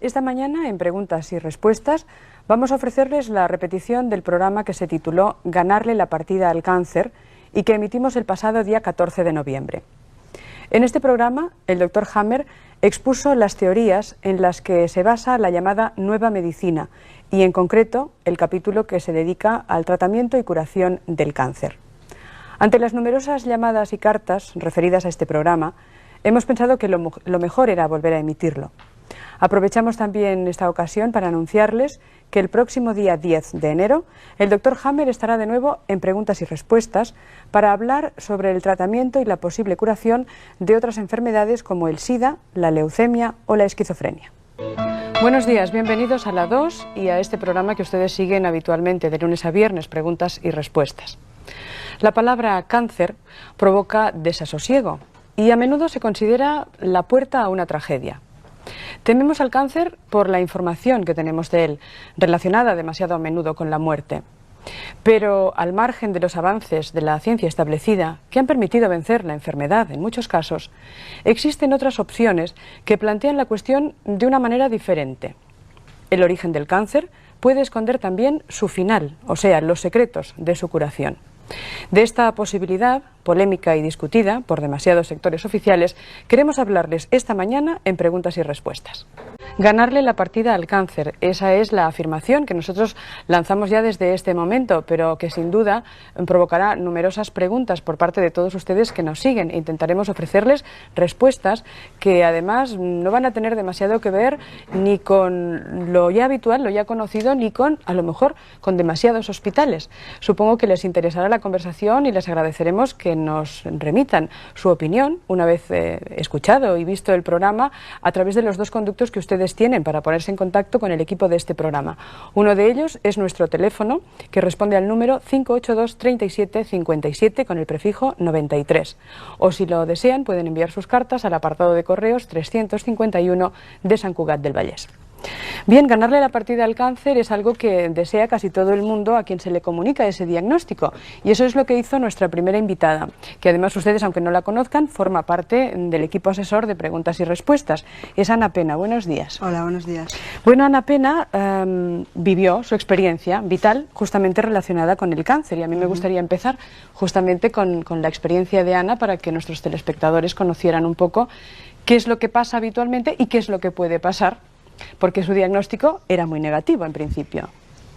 Esta mañana, en Preguntas y Respuestas, vamos a ofrecerles la repetición del programa que se tituló Ganarle la partida al cáncer y que emitimos el pasado día 14 de noviembre. En este programa, el Dr. Hammer expuso las teorías en las que se basa la llamada Nueva Medicina y, en concreto, el capítulo que se dedica al tratamiento y curación del cáncer. Ante las numerosas llamadas y cartas referidas a este programa, hemos pensado que lo mejor era volver a emitirlo. Aprovechamos también esta ocasión para anunciarles que el próximo día 10 de enero el Dr. Hammer estará de nuevo en Preguntas y Respuestas para hablar sobre el tratamiento y la posible curación de otras enfermedades como el SIDA, la leucemia o la esquizofrenia. Buenos días, bienvenidos a La 2 y a este programa que ustedes siguen habitualmente de lunes a viernes, Preguntas y Respuestas. La palabra cáncer provoca desasosiego y a menudo se considera la puerta a una tragedia. Tememos al cáncer por la información que tenemos de él, relacionada demasiado a menudo con la muerte. Pero al margen de los avances de la ciencia establecida, que han permitido vencer la enfermedad en muchos casos, existen otras opciones que plantean la cuestión de una manera diferente. El origen del cáncer puede esconder también su final, o sea, los secretos de su curación. De esta posibilidad, polémica y discutida por demasiados sectores oficiales, queremos hablarles esta mañana en Preguntas y Respuestas. Ganarle la partida al cáncer, esa es la afirmación que nosotros lanzamos ya desde este momento, pero que sin duda provocará numerosas preguntas por parte de todos ustedes que nos siguen. Intentaremos ofrecerles respuestas que además no van a tener demasiado que ver ni con lo ya habitual, lo ya conocido, ni con, a lo mejor, con demasiados hospitales. Supongo que les interesará la conversación y les agradeceremos que nos remitan su opinión una vez escuchado y visto el programa a través de los dos conductos que ustedes tienen para ponerse en contacto con el equipo de este programa. Uno de ellos es nuestro teléfono que responde al número 582 37 57 con el prefijo 93. O si lo desean pueden enviar sus cartas al apartado de correos 351 de Sant Cugat del Vallès. Bien, ganarle la partida al cáncer es algo que desea casi todo el mundo a quien se le comunica ese diagnóstico. Y eso es lo que hizo nuestra primera invitada, que además ustedes, aunque no la conozcan, forma parte del equipo asesor de Preguntas y Respuestas. Es Ana Pena. Buenos días. Hola, buenos días. Bueno, Ana Pena vivió su experiencia vital justamente relacionada con el cáncer. Y a mí me gustaría empezar justamente con la experiencia de Ana para que nuestros telespectadores conocieran un poco qué es lo que pasa habitualmente y qué es lo que puede pasar, porque su diagnóstico era muy negativo en principio.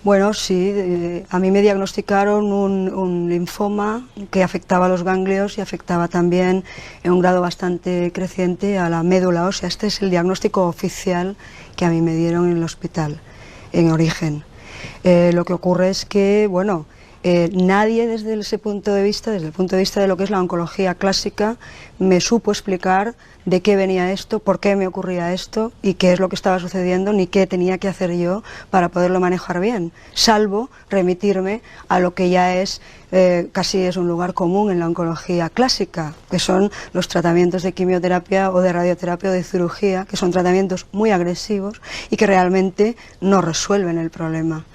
Bueno, sí, a mí me diagnosticaron un linfoma que afectaba a los ganglios y afectaba también en un grado bastante creciente a la médula ósea. Este es el diagnóstico oficial que a mí me dieron en el hospital, en origen. Lo que ocurre es que, bueno, nadie desde ese punto de vista, desde el punto de vista de lo que es la oncología clásica, me supo explicar de qué venía esto, por qué me ocurría esto y qué es lo que estaba sucediendo, ni qué tenía que hacer yo para poderlo manejar bien, salvo remitirme a lo que ya es, casi es un lugar común en la oncología clásica, que son los tratamientos de quimioterapia o de radioterapia o de cirugía, que son tratamientos muy agresivos y que realmente no resuelven el problema.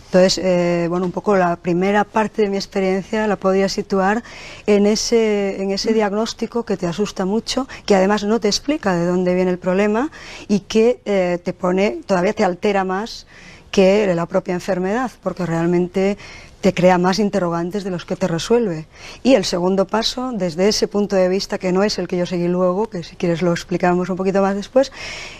Entonces, bueno, un poco la primera parte de mi experiencia la podía situar en ese diagnóstico que te asusta mucho, que además no te explica de dónde viene el problema y que te pone, todavía te altera más que la propia enfermedad, porque realmente te crea más interrogantes de los que te resuelve. Y el segundo paso, desde ese punto de vista, que no es el que yo seguí luego, que si quieres lo explicamos un poquito más después,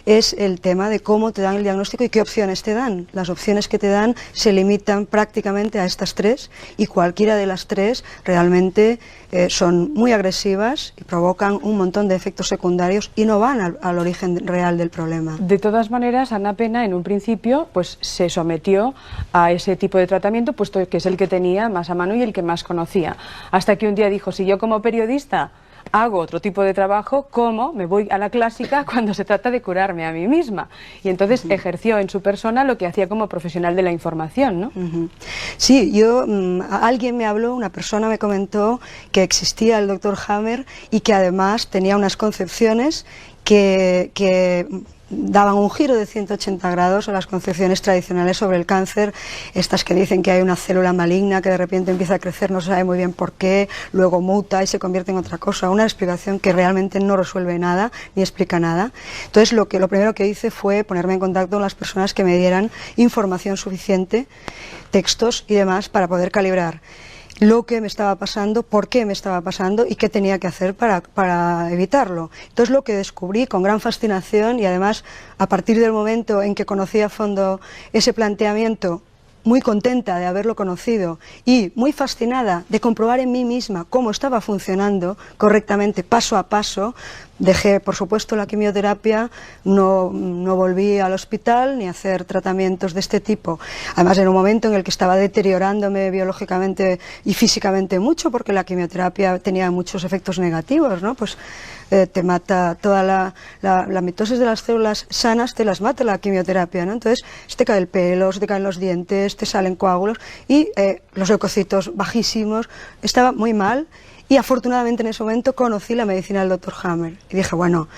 es el tema de cómo te dan el diagnóstico y qué opciones te dan. Las opciones que te dan se limitan prácticamente a estas tres y cualquiera de las tres realmente son muy agresivas y provocan un montón de efectos secundarios y no van al origen real del problema. De todas maneras, Ana Pena en un principio pues se sometió a ese tipo de tratamiento, puesto que es el que tenía más a mano y el que más conocía. Hasta que un día dijo, si yo como periodista hago otro tipo de trabajo, ¿cómo me voy a la clásica cuando se trata de curarme a mí misma? Y entonces ejerció en su persona lo que hacía como profesional de la información, ¿no? Sí, alguien me habló, una persona me comentó que existía el Dr. Hammer y que además tenía unas concepciones que daban un giro de 180 grados a las concepciones tradicionales sobre el cáncer, estas que dicen que hay una célula maligna que de repente empieza a crecer, no se sabe muy bien por qué, luego muta y se convierte en otra cosa, una explicación que realmente no resuelve nada ni explica nada. Entonces lo primero que hice fue ponerme en contacto con las personas que me dieran información suficiente, textos y demás para poder calibrar lo que me estaba pasando, por qué me estaba pasando y qué tenía que hacer para evitarlo. Entonces lo que descubrí con gran fascinación, y además a partir del momento en que conocí a fondo ese planteamiento, muy contenta de haberlo conocido y muy fascinada de comprobar en mí misma cómo estaba funcionando correctamente paso a paso. Dejé, por supuesto, la quimioterapia, no volví al hospital ni a hacer tratamientos de este tipo. Además, en un momento en el que estaba deteriorándome biológicamente y físicamente mucho, porque la quimioterapia tenía muchos efectos negativos, ¿no? Pues te mata toda la mitosis de las células sanas, te las mata la quimioterapia, ¿no? Entonces, se te cae el pelo, se te caen los dientes, te salen coágulos y los leucocitos bajísimos. Estaba muy mal. Y afortunadamente en ese momento conocí la medicina del Dr. Hammer y dije, bueno,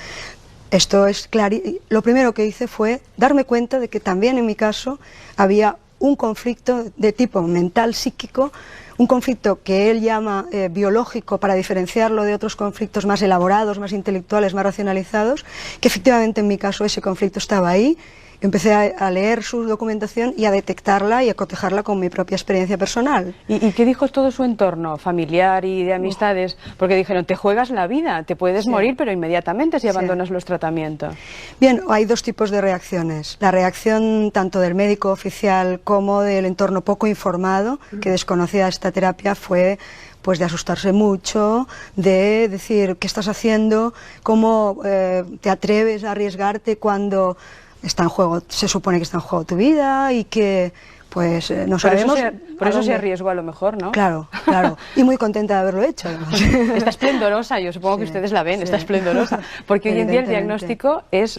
esto es claro. Lo primero que hice fue darme cuenta de que también en mi caso había un conflicto de tipo mental, psíquico, un conflicto que él llama biológico para diferenciarlo de otros conflictos más elaborados, más intelectuales, más racionalizados, que efectivamente en mi caso ese conflicto estaba ahí. Empecé a leer su documentación y a detectarla y a cotejarla con mi propia experiencia personal. ¿Y qué dijo todo su entorno familiar y de amistades? Porque dijeron, te juegas la vida, te puedes morir, pero inmediatamente si abandonas los tratamientos. Bien, hay dos tipos de reacciones. La reacción tanto del médico oficial como del entorno poco informado, que desconocía esta terapia, fue pues de asustarse mucho, de decir, ¿qué estás haciendo? ¿Cómo te atreves a arriesgarte cuando está en juego, se supone que está en juego tu vida y que pues no sabemos... Por eso se arriesgó a lo mejor, ¿no? Claro, claro. Y muy contenta de haberlo hecho, además. Está esplendorosa, yo supongo que ustedes la ven, está esplendorosa. Porque hoy en día el diagnóstico es...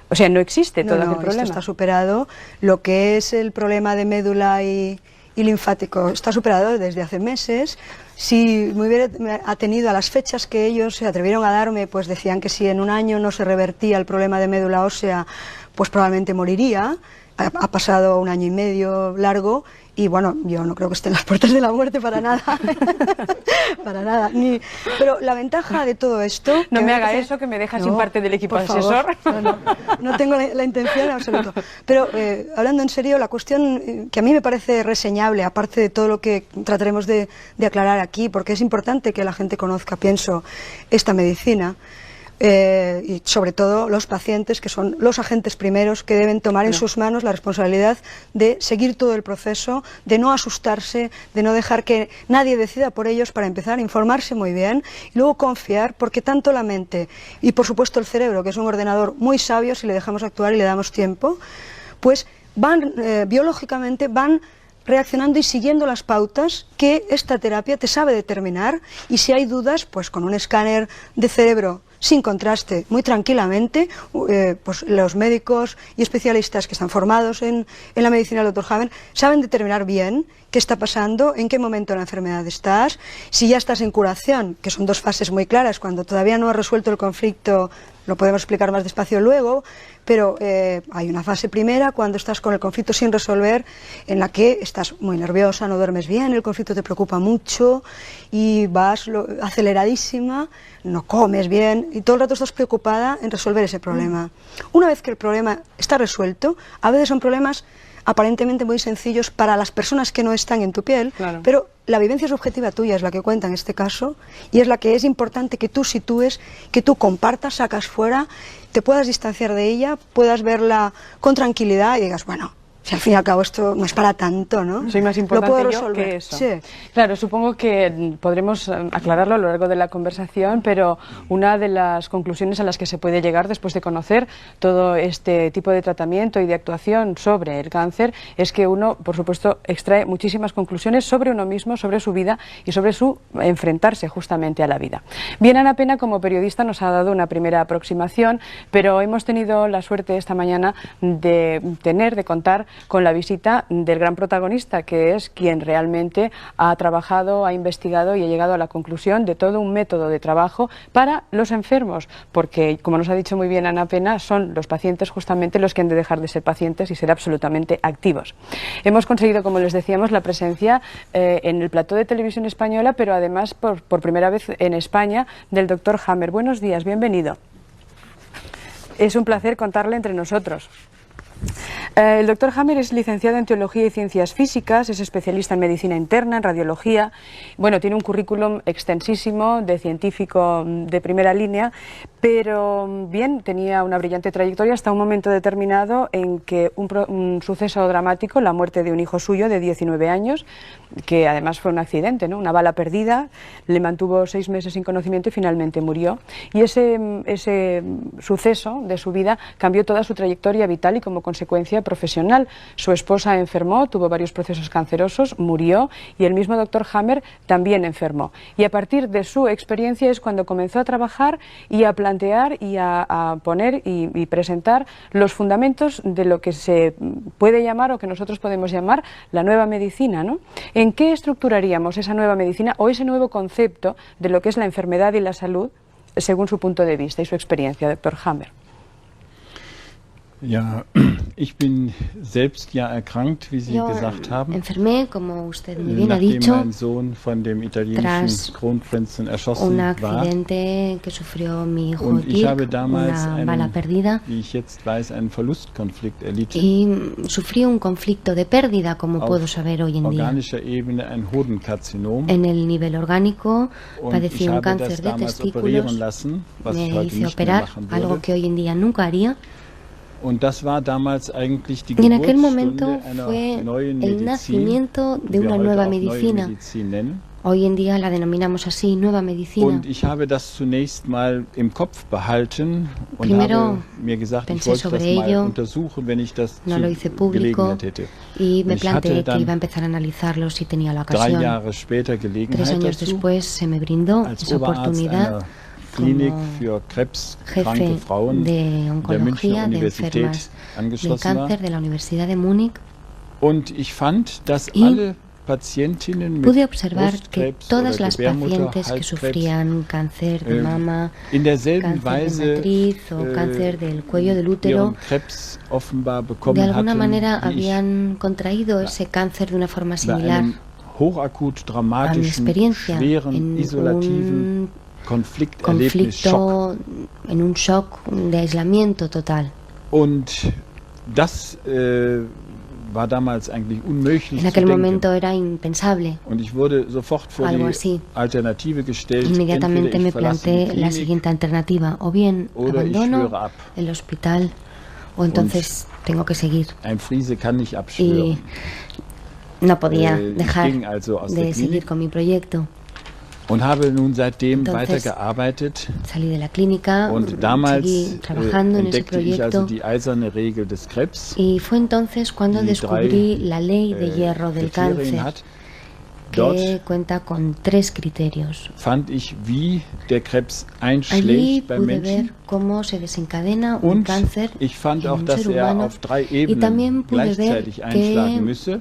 O sea, no existe todo aquel problema. Esto está superado. Lo que es el problema de médula y linfático está superado desde hace meses. Si me hubiera atenido a las fechas que ellos se atrevieron a darme, pues decían que si en un año no se revertía el problema de médula ósea, pues probablemente moriría. Ha pasado un año y medio largo y bueno, yo no creo que esté en las puertas de la muerte para nada. Para nada. Pero la ventaja de todo esto... No me haga eso, que me deja sin parte del equipo asesor. No tengo la intención en absoluto. Pero hablando en serio, la cuestión que a mí me parece reseñable, aparte de todo lo que trataremos de aclarar aquí, porque es importante que la gente conozca, pienso, esta medicina, y sobre todo los pacientes, que son los agentes primeros que deben tomar en sus manos la responsabilidad de seguir todo el proceso, de no asustarse, de no dejar que nadie decida por ellos, para empezar, informarse muy bien y luego confiar, porque tanto la mente y por supuesto el cerebro, que es un ordenador muy sabio si le dejamos actuar y le damos tiempo, pues van biológicamente van reaccionando y siguiendo las pautas que esta terapia te sabe determinar, y si hay dudas, pues con un escáner de cerebro sin contraste, muy tranquilamente, pues los médicos y especialistas que están formados en la medicina del Dr. Hammer saben determinar bien qué está pasando, en qué momento de la enfermedad estás, si ya estás en curación, que son dos fases muy claras. Cuando todavía no has resuelto el conflicto, lo podemos explicar más despacio luego, pero hay una fase primera cuando estás con el conflicto sin resolver, en la que estás muy nerviosa, no duermes bien, el conflicto te preocupa mucho y vas aceleradísima, no comes bien y todo el rato estás preocupada en resolver ese problema. Una vez que el problema está resuelto, a veces son problemas aparentemente muy sencillos para las personas que no están en tu piel, claro, pero la vivencia subjetiva tuya es la que cuenta en este caso, y es la que es importante que tú sitúes, que tú compartas, sacas fuera, te puedas distanciar de ella, puedas verla con tranquilidad y digas, bueno, si al fin y al cabo esto no es para tanto, ¿no? Soy más importante yo que eso. Sí. Claro, supongo que podremos aclararlo a lo largo de la conversación, pero una de las conclusiones a las que se puede llegar después de conocer todo este tipo de tratamiento y de actuación sobre el cáncer es que uno, por supuesto, extrae muchísimas conclusiones sobre uno mismo, sobre su vida y sobre su enfrentarse justamente a la vida. Bien, Ana Pena, como periodista, nos ha dado una primera aproximación, pero hemos tenido la suerte esta mañana de contar con la visita del gran protagonista, que es quien realmente ha trabajado, ha investigado y ha llegado a la conclusión de todo un método de trabajo para los enfermos, porque, como nos ha dicho muy bien Ana Pena, son los pacientes justamente los que han de dejar de ser pacientes y ser absolutamente activos. Hemos conseguido, como les decíamos, la presencia en el plató de Televisión Española, pero además por primera vez en España, del doctor Hammer. Buenos días, bienvenido. Es un placer contarle entre nosotros. El doctor Hammer es licenciado en Teología y Ciencias Físicas, es especialista en Medicina Interna, en Radiología. Bueno, tiene un currículum extensísimo de científico de primera línea, pero bien, tenía una brillante trayectoria hasta un momento determinado en que un suceso dramático, la muerte de un hijo suyo de 19 años, que además fue un accidente, ¿no? Una bala perdida, le mantuvo 6 meses sin conocimiento y finalmente murió. Y ese suceso de su vida cambió toda su trayectoria vital y como consecuencia profesional. Su esposa enfermó, tuvo varios procesos cancerosos, murió, y el mismo doctor Hammer también enfermó. Y a partir de su experiencia es cuando comenzó a trabajar y a plantear y a poner y presentar los fundamentos de lo que se puede llamar o que nosotros podemos llamar la nueva medicina, ¿no? ¿En qué estructuraríamos esa nueva medicina o ese nuevo concepto de lo que es la enfermedad y la salud según su punto de vista y su experiencia, doctor Hammer? Ja, ich bin selbst ja erkrankt, wie Sie gesagt haben. Enfermé, como usted muy bien ha Nachdem dicho, mein Sohn von dem italienischen Kronprinzen erschossen un war. accidente que sufrió mi hijo Und ich habe Dirk, damals una bala perdida, wie ich jetzt weiß, einen Verlustkonflikt erlitten. y sufrí un conflicto de pérdida, como Auf puedo saber hoy en día. organischer Ebene ein Hodenkarzinom. En el nivel orgánico Und padecí ich un habe cáncer das de damals operieren testículos, lassen, was ich me heute hice nicht mehr operar, machen algo würde. que hoy en día nunca haría. Und das war damals eigentlich die Y en aquel momento Geburtsstunde einer fue neuen el Medizin, nacimiento de die wir una heute nueva auch neue medicina. Medizin nennen. Hoy en día la denominamos así, nueva medicina. Und ich habe das zunächst mal im Kopf behalten und Primero habe mir gesagt, ich pensé wollte das sobre mal ello, untersuchen, wenn ich das no zu lo hice público Gelegenheit hätte. y me Ich hatte planteé que dann iba a empezar a analizarlo si tenía la 3 ocasión. Jahre später 3 Gelegenheit años dazu, después se me brindó als esa Oberarzt oportunidad einer Klinik como für krebskranke jefe Frauen de der Münchner oncología de Universität enfermas del angeschlossen war. cáncer de la Universidad de Múnich. Und ich fand, dass Y alle Patientinnen pude mit observar que Brustkrebs todas oder las Gebärmutter, pacientes que Halskrebs sufrían cáncer de mama, in derselben cáncer de Weise matriz o cáncer del cuello del útero, ihren Krebs offenbar bekommen de alguna hatten, manera wie ich habían contraído ese cáncer de una forma bei similar einem hochakut a mi dramatischen, experiencia schweren, en isolativen un Konflikterlebnis, Schock. conflicto, en un shock de aislamiento total. Und das war damals eigentlich unmöglich En zu aquel denken. momento era impensable. Und ich wurde sofort vor Algo die así. Alternative gestellt, Inmediatamente entweder me ich verlasse die planteé la Klinik siguiente alternativa: o bien oder ich abandono schwöre ab. el hospital o entonces tengo que seguir. Ein Friese kann nicht abschwören. Y no podía Ich dejar ging also aus de der seguir Klinik con mi proyecto. und habe nun seitdem Entonces, weitergearbeitet. Salí de la clínica, Und damals seguí trabajando en ese entdeckte ich also proyecto die eiserne Regel des Krebs, y fue entonces cuando die descubrí 3 la ley de hierro del Kriterien cáncer, hat. que Dort cuenta con 3 criterios. fand ich, wie der Krebs Allí einschlägt beim pude ver Menschen. cómo se desencadena un Und cáncer ich fand en auch, un dass ser er humano, auf 3 y también Ebenen pude ver gleichzeitig einschlagen que müsse.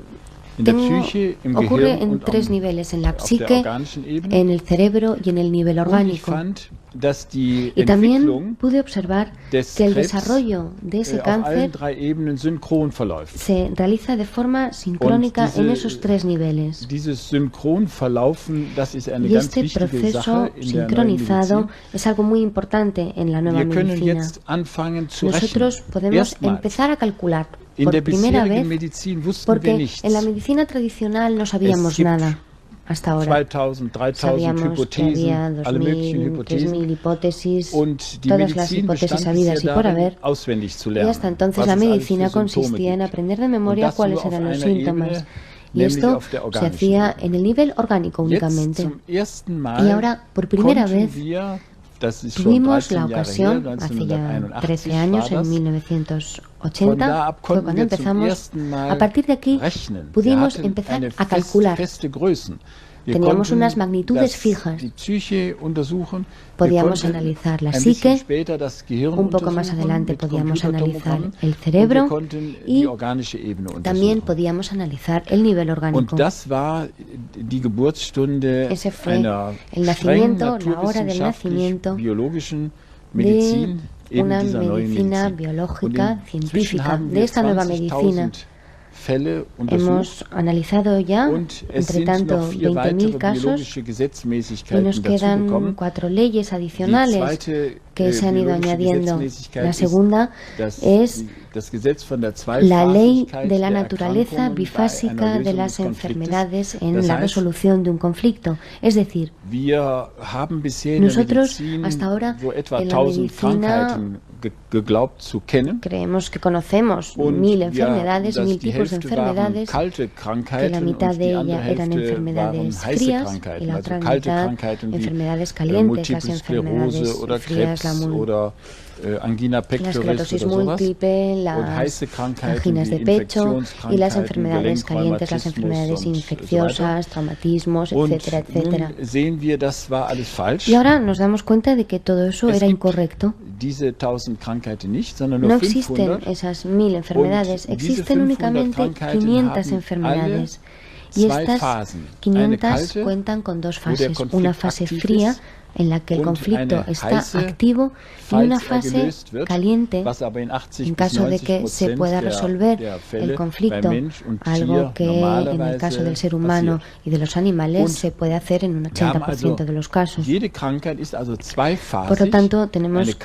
In der Psyche, im ocurre Gehirn en und 3 niveles, en la auf der psique, organischen Ebene. en el cerebro y en el nivel Und ich orgánico. fand, dass die Y también Entwicklung pude observar des que el Krebs desarrollo de ese auf allen cáncer 3 Ebenen synchron verläuft. se realiza de forma sincrónica Und diese- en esos 3 niveles. Dieses Synchronverlaufen, das ist eine Y ganz este wichtige proceso Sache in der neuen sincronizado Medizin. es algo muy importante en la nueva Wir können medicina. jetzt anfangen zu Nosotros rechnen. podemos Erstmals, empezar a calcular in por der primera bisherigen vez, Medizin wussten wir porque nichts. en la medicina tradicional no sabíamos gibt nada hasta ahora. 2000, 3000 Sabíamos que Hypothesen, había alle möglichen 2000, Hypothesen. 3000 hipótesis, Und die todas las Medizin hipótesis bestand habidas bisher y por darin, haber. auswendig zu Y lernen, hasta entonces was la es alles medicina für Symptome consistía en gibt. aprender de Und memoria das cuáles nur auf eran los einer síntomas. Ebene, Y nämlich esto auf der se organischen hacía Ebene. en el nivel orgánico Jetzt únicamente. zum ersten Mal Y ahora, por primera konnten vez, wir, das ist schon tuvimos 13 la Jahre her, ocasión, hace ya 1981 13 war años, das, en von 1980, da ab fue konnten cuando wir zum empezamos. ersten Mal A partir de aquí rechnen. Wir pudimos hatten empezar eine a calcular. feste Größen. Teníamos unas magnitudes fijas. Podíamos analizar la psique, un poco más adelante podíamos analizar el cerebro y también podíamos analizar el nivel orgánico. Ese fue el nacimiento, la hora del nacimiento de una medicina biológica científica, de esta nueva medicina. Hemos analizado ya, entre tanto, 20.000 casos y nos quedan 4 leyes adicionales que se han ido añadiendo. La segunda es la ley de la naturaleza bifásica de las enfermedades en la resolución de un conflicto. Es decir, nosotros hasta ahora en la medicina creemos que conocemos 1000 enfermedades, 1000 tipos de enfermedades, que la mitad de ellas eran enfermedades frías y la otra mitad enfermedades calientes, las enfermedades frías, la esclerosis múltiple, las anginas de pecho y las enfermedades calientes, las enfermedades infecciosas, traumatismos, etcétera, etcétera. Y ahora nos damos cuenta de que todo eso era incorrecto. No existen esas 1000 enfermedades, existen únicamente 500 enfermedades. Y estas 500 cuentan con 2 fases, una fase fría en la que el conflicto está activo y una fase caliente en caso de que se pueda resolver el conflicto, algo que en el caso del ser humano y de los animales se puede hacer en un 80% de los casos. Por lo tanto, tenemos el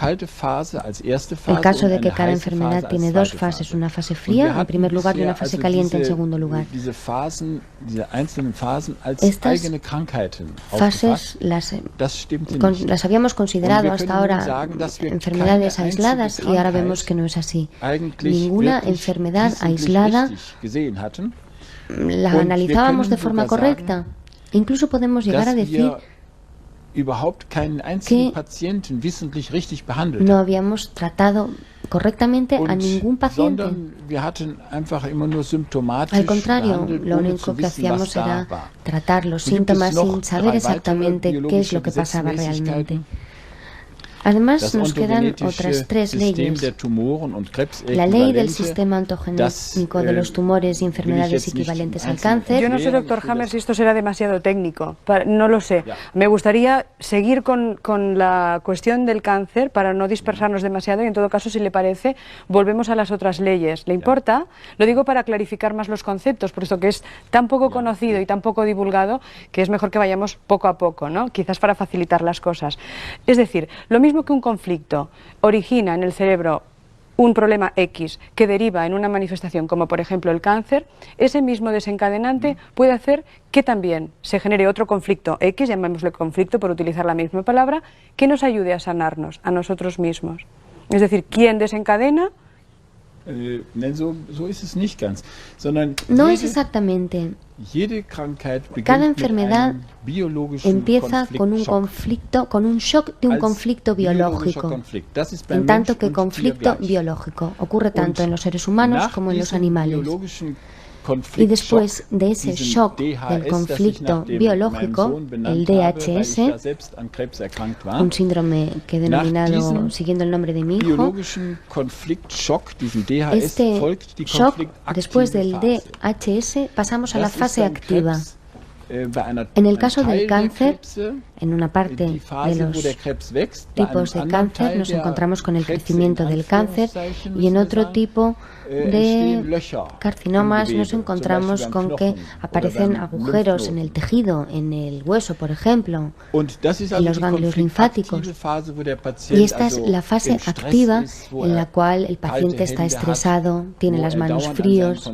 caso de que cada enfermedad tiene 2 fases, una fase fría en primer lugar y una fase caliente en segundo lugar. Estas fases las habíamos considerado hasta ahora enfermedades aisladas y ahora vemos que no es así. Ninguna enfermedad aislada la analizábamos de forma correcta. Incluso podemos llegar a decir que no habíamos tratado correctamente a ningún paciente. Al contrario, lo único que hacíamos era tratar los síntomas sin saber exactamente qué es lo que pasaba realmente. Además, nos quedan otras 3 leyes. La ley del sistema ontogénico de los tumores y enfermedades equivalentes al cáncer. Yo no sé, doctor Hammer, si esto será demasiado técnico. No lo sé. Me gustaría seguir con la cuestión del cáncer para no dispersarnos demasiado y, en todo caso, si le parece, volvemos a las otras leyes. ¿Le importa? Lo digo para clarificar más los conceptos, puesto que es tan poco conocido y tan poco divulgado que es mejor que vayamos poco a poco, ¿no? Quizás para facilitar las cosas. Es decir, lo mismo que un conflicto origina en el cerebro un problema X que deriva en una manifestación como por ejemplo el cáncer, ese mismo desencadenante puede hacer que también se genere otro conflicto X, llamémosle conflicto por utilizar la misma palabra, que nos ayude a sanarnos a nosotros mismos. Es decir, ¿quién desencadena? No es exactamente. Cada enfermedad empieza con un conflicto, con un shock de un conflicto biológico, en tanto que conflicto biológico ocurre tanto en los seres humanos como en los animales. Y después de ese shock del conflicto biológico, el DHS, un síndrome que he denominado siguiendo el nombre de mi hijo, este shock, después del DHS, pasamos a la fase activa. En el caso del cáncer, en una parte de los tipos de cáncer nos encontramos con el crecimiento del cáncer y en otro tipo de carcinomas nos encontramos con que aparecen agujeros en el tejido, en el hueso, por ejemplo, en los ganglios linfáticos. Y esta es la fase activa en la cual el paciente está estresado, tiene las manos frías,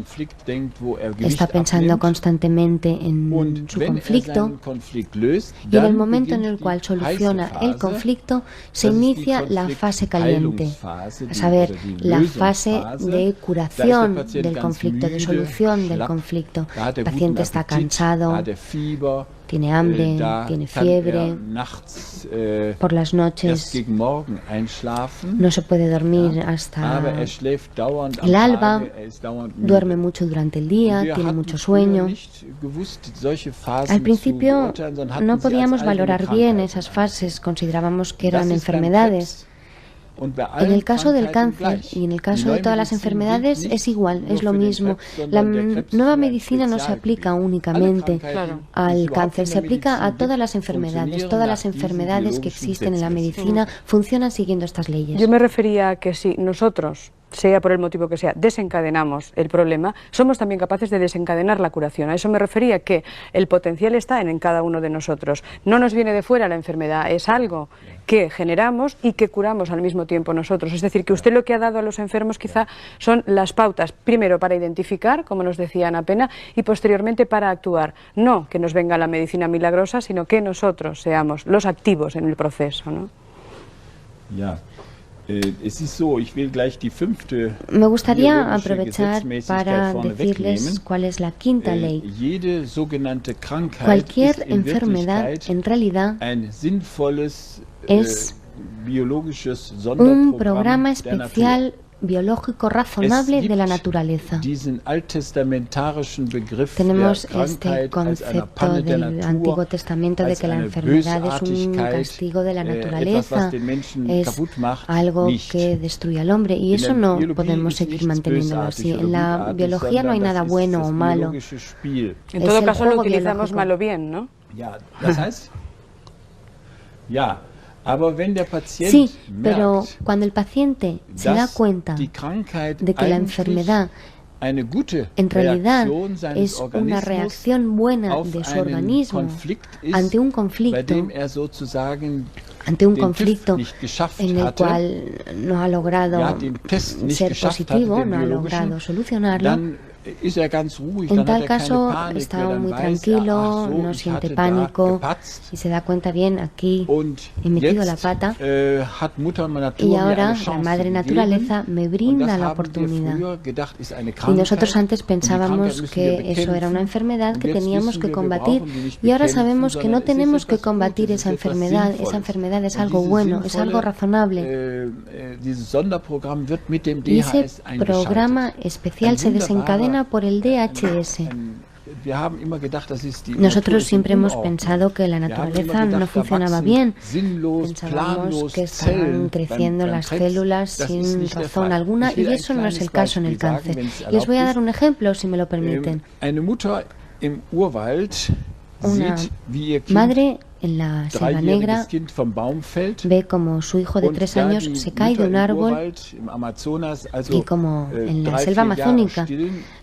está pensando constantemente en su conflicto y en el momento en el cual soluciona el conflicto se inicia la fase caliente, a saber, la fase de curación del conflicto, de solución del conflicto. El paciente está cansado, tiene hambre, tiene fiebre, por las noches no se puede dormir hasta el alba, duerme mucho durante el día, tiene mucho sueño. Al principio no podíamos valorar bien esas fases, considerábamos que eran enfermedades. En el caso del cáncer y en el caso de todas las enfermedades es igual, es lo mismo. La nueva medicina no se aplica únicamente al cáncer, se aplica a todas las enfermedades. Todas las enfermedades que existen en la medicina funcionan siguiendo estas leyes. Yo me refería a que si nosotros, sea por el motivo que sea, desencadenamos el problema, somos también capaces de desencadenar la curación. A eso me refería, que el potencial está en cada uno de nosotros. No nos viene de fuera la enfermedad, es algo que generamos y que curamos al mismo tiempo nosotros. Es decir, que usted lo que ha dado a los enfermos quizá son las pautas, primero para identificar, como nos decía Ana Pena, y posteriormente para actuar. No que nos venga la medicina milagrosa, sino que nosotros seamos los activos en el proceso, ¿no? Ya. Me gustaría aprovechar para decirles cuál es la quinta ley. Cualquier enfermedad en realidad es un programa especial biológico razonable de la naturaleza. Tenemos este concepto del Antiguo Testamento de que la enfermedad es un castigo de la naturaleza, es algo que destruye al hombre, y eso no podemos seguir manteniéndolo así. En la biología no hay nada bueno o malo. En todo caso lo utilizamos mal o bien, ¿no? Sí, pero cuando el paciente se da cuenta de que la enfermedad en realidad es una reacción buena de su organismo ante un conflicto en el cual no ha logrado ser positivo, no ha logrado solucionarlo, en tal caso está muy tranquilo, no siente pánico y se da cuenta, bien, aquí he metido la pata y ahora la madre naturaleza me brinda la oportunidad. Y nosotros antes pensábamos que eso era una enfermedad que teníamos que combatir, y ahora sabemos que no tenemos que combatir esa enfermedad es algo bueno, es algo razonable. Y ese programa especial se desencadena por el DHS. Nosotros siempre hemos pensado que la naturaleza no funcionaba bien. Pensábamos que estaban creciendo las células sin razón alguna, y eso no es el caso en el cáncer. Les voy a dar un ejemplo, si me lo permiten. Una madre en la selva negra ve como su hijo de 3 años se cae de un árbol, y como en la selva amazónica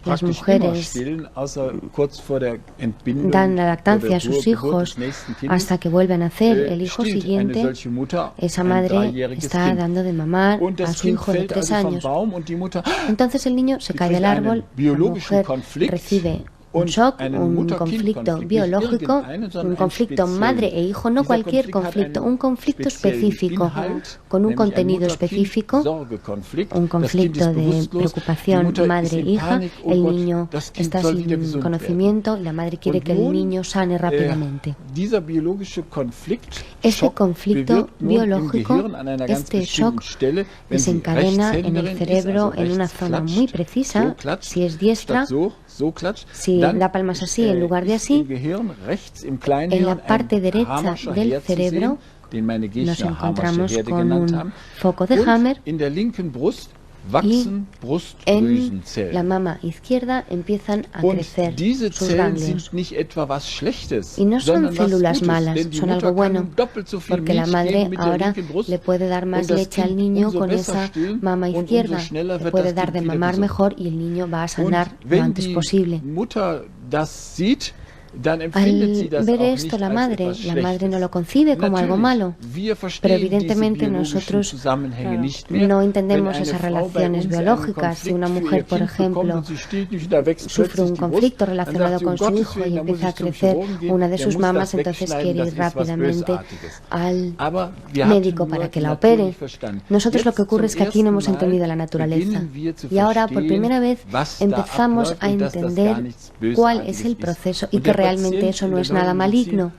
las mujeres dan la lactancia a sus hijos hasta que vuelven a nacer el hijo siguiente, esa madre está dando de mamar a su hijo de 3 años. Entonces el niño se cae del árbol, la mujer recibe un shock, un conflicto biológico, un conflicto madre e hijo, no cualquier conflicto, un conflicto específico, con un contenido específico, un conflicto de preocupación madre-hija. El niño está sin conocimiento y la madre quiere que el niño sane rápidamente. Este conflicto biológico, este shock, desencadena en el cerebro en una zona muy precisa. Si es diestra, si la palma es así en lugar de así, en la parte derecha del cerebro nos encontramos con un foco de Hammer, y en la mama izquierda empiezan a crecer sus ganglios. Y no son células malas, son algo bueno, porque la madre ahora le puede dar más leche al niño con esa mama izquierda, le puede dar de mamar mejor, y el niño va a sanar lo antes posible. Al ver esto la madre no lo concibe como algo malo, pero evidentemente nosotros no entendemos esas relaciones biológicas. Si una mujer, por ejemplo, sufre un conflicto relacionado con su hijo y empieza a crecer una de sus mamas, entonces quiere ir rápidamente al médico para que la opere. Nosotros lo que ocurre es que aquí no hemos entendido la naturaleza, y ahora por primera vez empezamos a entender cuál es el proceso y que realmente eso no es nada maligno.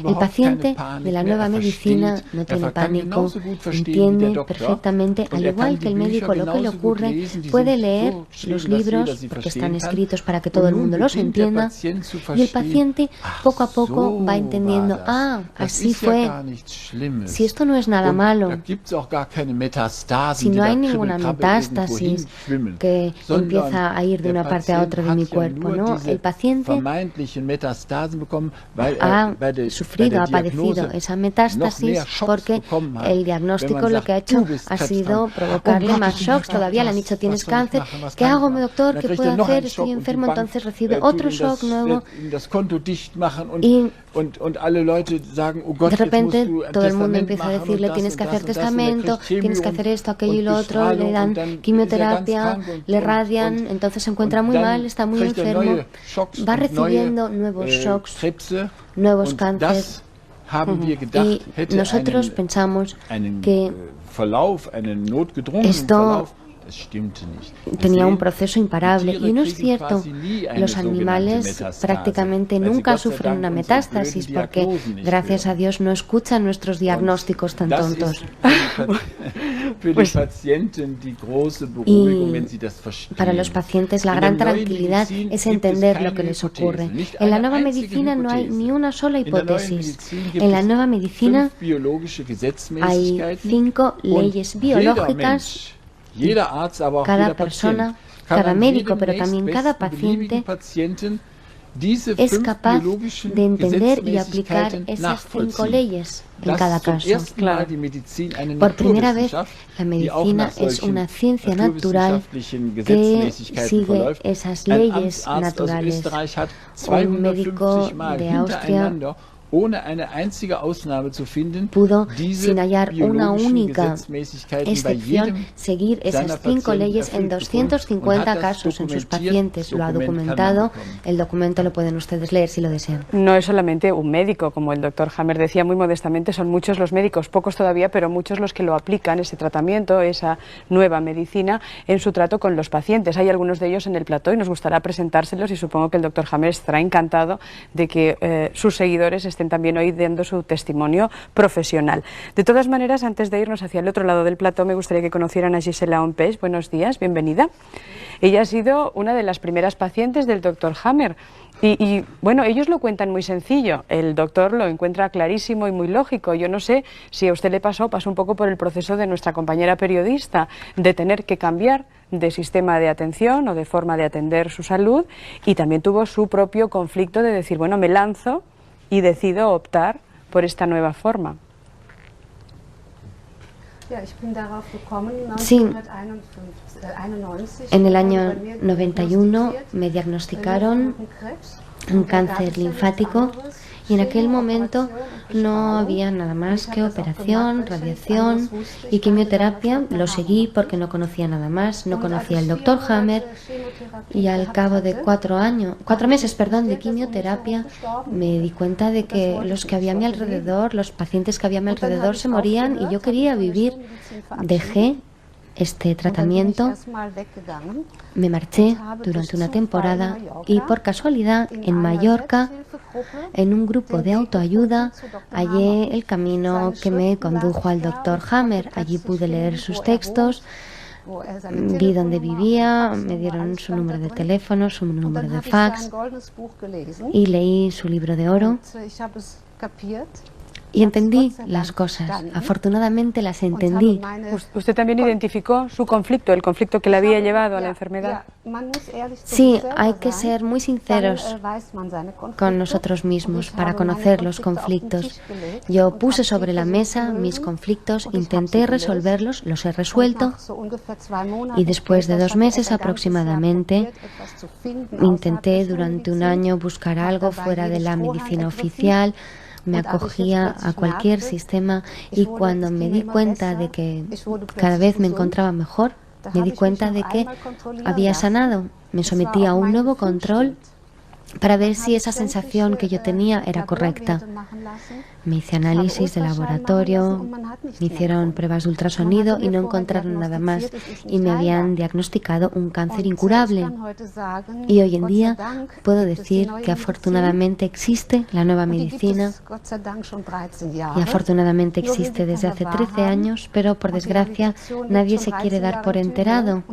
El paciente de la nueva medicina no tiene pánico, entiende perfectamente, al igual que el médico, lo que le ocurre, puede leer los libros porque están escritos para que todo el mundo los entienda, y el paciente poco a poco va entendiendo, así fue, si esto no es nada malo, si no hay ninguna metástasis que empieza a ir de una parte a otra de mi cuerpo, ¿no? El paciente ha sufrido, ha padecido esa metástasis porque el diagnóstico lo que ha hecho ha sido provocarle más shocks. Todavía le han dicho, tienes cáncer, ¿qué hago, doctor? ¿Qué puedo hacer? Estoy enfermo, entonces recibe otro shock nuevo y de repente todo el mundo empieza a decirle, tienes que hacer testamento, tienes que hacer esto, aquello y lo otro, le dan quimioterapia, le radian, entonces se encuentra muy mal, está muy enfermo, va recibiendo nuevos shocks, nuevos cánceres. Y nosotros pensamos que esto tenía un proceso imparable, y no es cierto. Los animales prácticamente nunca sufren una metástasis porque, gracias a Dios, no escuchan nuestros diagnósticos tan tontos. Y para los pacientes la gran tranquilidad es entender lo que les ocurre. En la nueva medicina no hay ni una sola hipótesis. En la nueva medicina hay 5 leyes biológicas. Cada persona, cada médico, pero también cada paciente es capaz de entender y aplicar esas 5 leyes en cada caso. Por primera vez, la medicina es una ciencia natural que sigue esas leyes naturales. Un médico de Austria pudo, sin hallar una única excepción, seguir esas 5 leyes en 250 casos en sus pacientes. Lo ha documentado. El documento lo pueden ustedes leer si lo desean. No es solamente un médico, como el doctor Hammer decía muy modestamente, son muchos los médicos, pocos todavía, pero muchos los que lo aplican, ese tratamiento, esa nueva medicina, en su trato con los pacientes. Hay algunos de ellos en el plató y nos gustará presentárselos, y supongo que el doctor Hammer estará encantado de que sus seguidores estén también hoy dando su testimonio profesional. De todas maneras, antes de irnos hacia el otro lado del plató, me gustaría que conocieran a Gisela Ompeix. Buenos días, bienvenida. Ella ha sido una de las primeras pacientes del doctor Hammer. Y bueno, ellos lo cuentan muy sencillo, el doctor lo encuentra clarísimo y muy lógico. Yo no sé si a usted le pasó un poco por el proceso de nuestra compañera periodista, de tener que cambiar de sistema de atención o de forma de atender su salud, y también tuvo su propio conflicto de decir, bueno, me lanzo y decido optar por esta nueva forma. Sí, en el año 91 me diagnosticaron un cáncer linfático, y en aquel momento no había nada más que operación, radiación y quimioterapia. Lo seguí porque no conocía nada más, no conocía al doctor Hammer, y al cabo de 4 meses de quimioterapia me di cuenta de que los que había a mi alrededor, los pacientes que había a mi alrededor se morían, y yo quería vivir. Dejé este tratamiento, me marché durante una temporada, y por casualidad en Mallorca, en un grupo de autoayuda, hallé el camino que me condujo al doctor Hammer. Allí pude leer sus textos, vi dónde vivía, me dieron su número de teléfono, su número de fax, y leí su libro de oro. Y entendí las cosas, afortunadamente las entendí. ¿Usted también identificó su conflicto, el conflicto que le había llevado a la enfermedad? Sí, hay que ser muy sinceros con nosotros mismos para conocer los conflictos. Yo puse sobre la mesa mis conflictos, intenté resolverlos, los he resuelto, y después de 2 meses aproximadamente intenté durante un año buscar algo fuera de la medicina oficial. Me acogía a cualquier sistema, y cuando me di cuenta de que cada vez me encontraba mejor, me di cuenta de que había sanado. Me sometí a un nuevo control para ver si esa sensación que yo tenía era correcta. Me hice análisis de laboratorio, me hicieron pruebas de ultrasonido y no encontraron nada más y me habían diagnosticado un cáncer incurable. Y hoy en día puedo decir que afortunadamente existe la nueva medicina y afortunadamente existe desde hace 13 años, pero por desgracia nadie se quiere dar por enterado.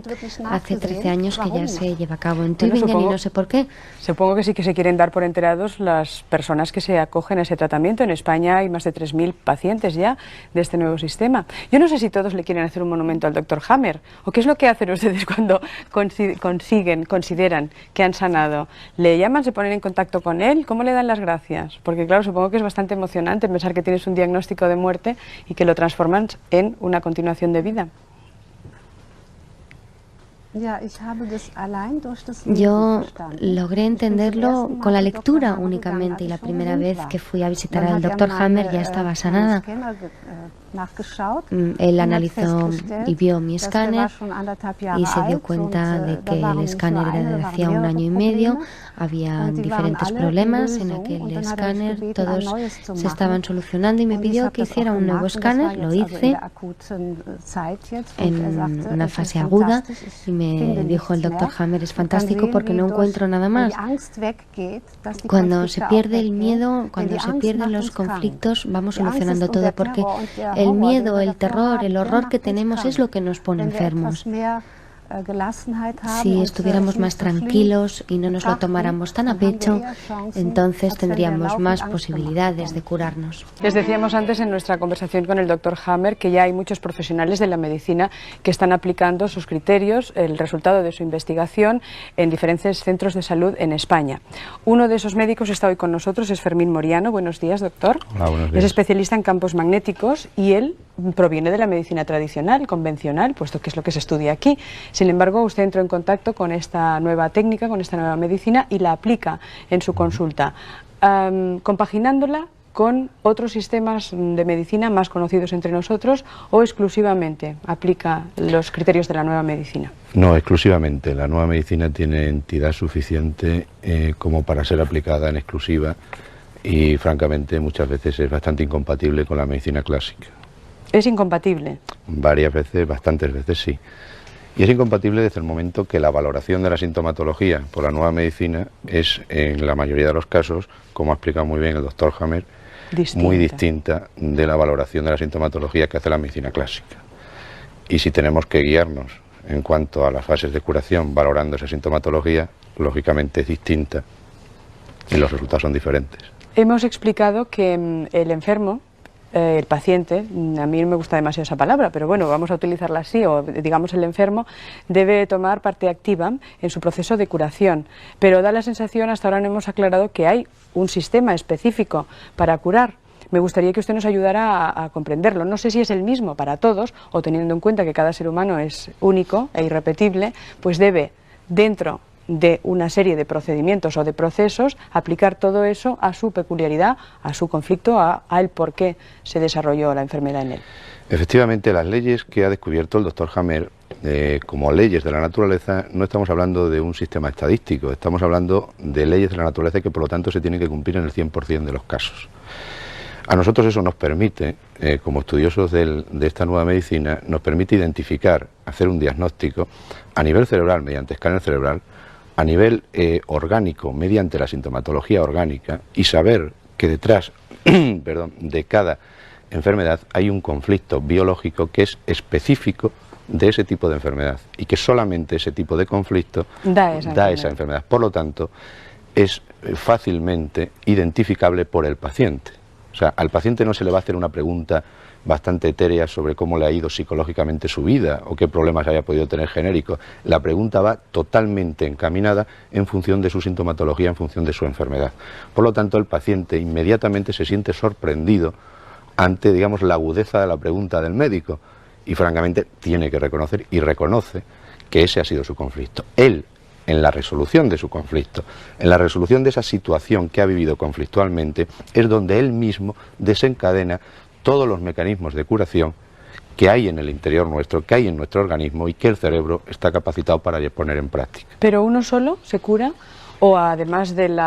Hace 13 años que ya se lleva a cabo en Tübingen y no sé por qué. Supongo que sí que se quieren dar por enterados las personas que se acogen a ese tratamiento. En España hay más de 3.000 pacientes ya de este nuevo sistema. Yo no sé si todos le quieren hacer un monumento al Dr. Hammer, o qué es lo que hacen ustedes cuando consideran que han sanado. ¿Le llaman, se ponen en contacto con él? ¿Cómo le dan las gracias? Porque claro, supongo que es bastante emocionante pensar que tienes un diagnóstico de muerte y que lo transforman en una continuación de vida. Yo logré entenderlo con la lectura únicamente y la primera vez que fui a visitar al Dr. Hammer ya estaba sanada. Él analizó y vio mi escáner y se dio cuenta de que el escáner era de hacía 1 año y medio. Había diferentes problemas en aquel escáner, todos se estaban solucionando y me pidió que hiciera un nuevo escáner. Lo hice en una fase aguda y me dijo el Dr. Hammer, es fantástico porque no encuentro nada más. Cuando se pierde el miedo, cuando se pierden los conflictos, vamos solucionando todo, porque el miedo, el terror, el horror que tenemos es lo que nos pone enfermos. Si estuviéramos más tranquilos y no nos lo tomáramos tan a pecho, entonces tendríamos más posibilidades de curarnos. Les decíamos antes en nuestra conversación con el Dr. Hammer que ya hay muchos profesionales de la medicina que están aplicando sus criterios, el resultado de su investigación en diferentes centros de salud en España. Uno de esos médicos está hoy con nosotros, es Fermín Moriano. Buenos días, doctor. Hola, buenos días. Es especialista en campos magnéticos y él proviene de la medicina tradicional, convencional, puesto que es lo que se estudia aquí. Sin embargo, usted entró en contacto con esta nueva técnica, con esta nueva medicina y la aplica en su consulta, compaginándola con otros sistemas de medicina más conocidos entre nosotros, o exclusivamente aplica los criterios de la nueva medicina. No, exclusivamente. La nueva medicina tiene entidad suficiente como para ser aplicada en exclusiva y francamente muchas veces es bastante incompatible con la medicina clásica. ¿Es incompatible? Varias veces, bastantes veces sí. Y es incompatible desde el momento que la valoración de la sintomatología por la nueva medicina es, en la mayoría de los casos, como ha explicado muy bien el doctor Hammer, muy distinta de la valoración de la sintomatología que hace la medicina clásica. Y si tenemos que guiarnos en cuanto a las fases de curación valorando esa sintomatología, lógicamente es distinta y los resultados son diferentes. Hemos explicado que el enfermo, el paciente, a mí no me gusta demasiado esa palabra, pero bueno, vamos a utilizarla así, o digamos el enfermo, debe tomar parte activa en su proceso de curación, pero da la sensación, hasta ahora no hemos aclarado, que hay un sistema específico para curar. Me gustaría que usted nos ayudara a comprenderlo. No sé si es el mismo para todos, o teniendo en cuenta que cada ser humano es único e irrepetible, pues debe, dentro de una serie de procedimientos o de procesos, aplicar todo eso a su peculiaridad, a su conflicto, al por qué se desarrolló la enfermedad en él. Efectivamente, las leyes que ha descubierto el doctor Hammer, como leyes de la naturaleza, no estamos hablando de un sistema estadístico, estamos hablando de leyes de la naturaleza que por lo tanto se tienen que cumplir en el 100% de los casos. A nosotros eso nos permite, como estudiosos de esta nueva medicina, nos permite identificar, hacer un diagnóstico a nivel cerebral mediante escáner cerebral, a nivel orgánico mediante la sintomatología orgánica, y saber que detrás de cada enfermedad hay un conflicto biológico que es específico de ese tipo de enfermedad y que solamente ese tipo de conflicto da esa enfermedad. Por lo tanto, es fácilmente identificable por el paciente. O sea, al paciente no se le va a hacer una pregunta bastante etérea sobre cómo le ha ido psicológicamente su vida o qué problemas haya podido tener genéricos. La pregunta va totalmente encaminada en función de su sintomatología, en función de su enfermedad. Por lo tanto, el paciente inmediatamente se siente sorprendido ante, digamos, la agudeza de la pregunta del médico y francamente tiene que reconocer y reconoce que ese ha sido su conflicto. Él, en la resolución de su conflicto, en la resolución de esa situación que ha vivido conflictualmente, es donde él mismo desencadena todos los mecanismos de curación que hay en el interior nuestro, que hay en nuestro organismo y que el cerebro está capacitado para poner en práctica. ¿Pero uno solo se cura o además del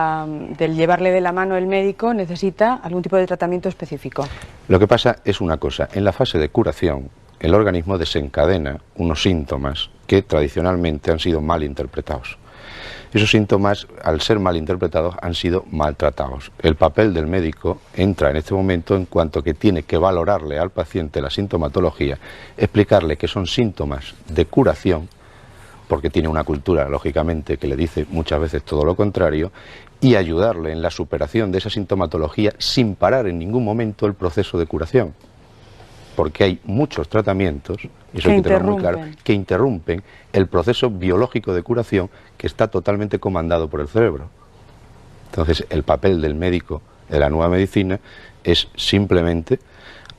llevarle de la mano el médico, necesita algún tipo de tratamiento específico? Lo que pasa es una cosa, en la fase de curación el organismo desencadena unos síntomas que tradicionalmente han sido mal interpretados. Esos síntomas, al ser mal interpretados, han sido maltratados. El papel del médico entra en este momento en cuanto que tiene que valorarle al paciente la sintomatología, explicarle que son síntomas de curación, porque tiene una cultura, lógicamente, que le dice muchas veces todo lo contrario, y ayudarle en la superación de esa sintomatología sin parar en ningún momento el proceso de curación. Porque hay muchos tratamientos, y eso hay que tenerlo muy claro, que interrumpen el proceso biológico de curación que está totalmente comandado por el cerebro. Entonces, el papel del médico de la nueva medicina es simplemente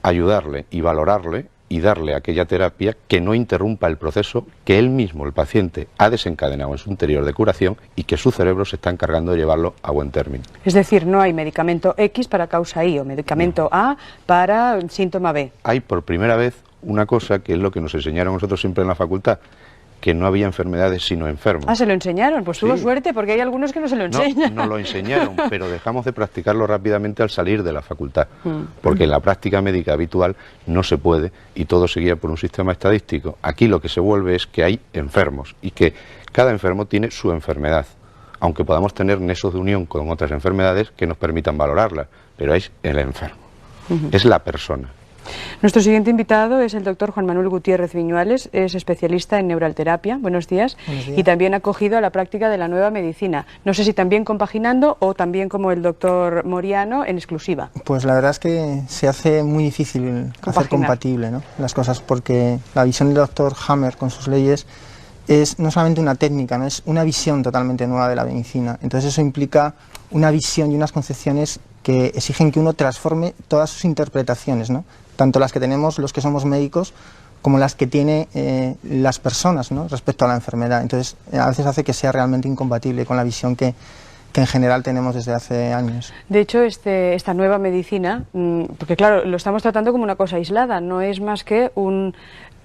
ayudarle y valorarle y darle aquella terapia que no interrumpa el proceso que él mismo, el paciente, ha desencadenado en su interior de curación y que su cerebro se está encargando de llevarlo a buen término. Es decir, no hay medicamento X para causa Y o medicamento A para síntoma B. Hay por primera vez una cosa que es lo que nos enseñaron nosotros siempre en la facultad, que no había enfermedades sino enfermos. Ah, ¿se lo enseñaron? Pues tuvo suerte, porque hay algunos que no se lo enseñan. No, nos lo enseñaron, pero dejamos de practicarlo rápidamente al salir de la facultad, porque en la práctica médica habitual no se puede y todo se guía por un sistema estadístico. Aquí lo que se vuelve es que hay enfermos y que cada enfermo tiene su enfermedad, aunque podamos tener nexos de unión con otras enfermedades que nos permitan valorarlas, pero es el enfermo, es la persona. Nuestro siguiente invitado es el doctor Juan Manuel Gutiérrez Viñuales, es especialista en neuralterapia. Buenos días. Buenos días. Y también acogido a la práctica de la nueva medicina. No sé si también compaginando o también como el doctor Moriano en exclusiva. Pues la verdad es que se hace muy difícil hacer compatible, ¿no?, las cosas, porque la visión del doctor Hammer con sus leyes es no solamente una técnica, ¿no?, es una visión totalmente nueva de la medicina. Entonces eso implica una visión y unas concepciones que exigen que uno transforme todas sus interpretaciones, ¿no?, tanto las que tenemos los que somos médicos como las que tiene las personas, ¿no?, respecto a la enfermedad. Entonces a veces hace que sea realmente incompatible con la visión que en general tenemos desde hace años. De hecho, esta nueva medicina, porque claro, lo estamos tratando como una cosa aislada, no es más que un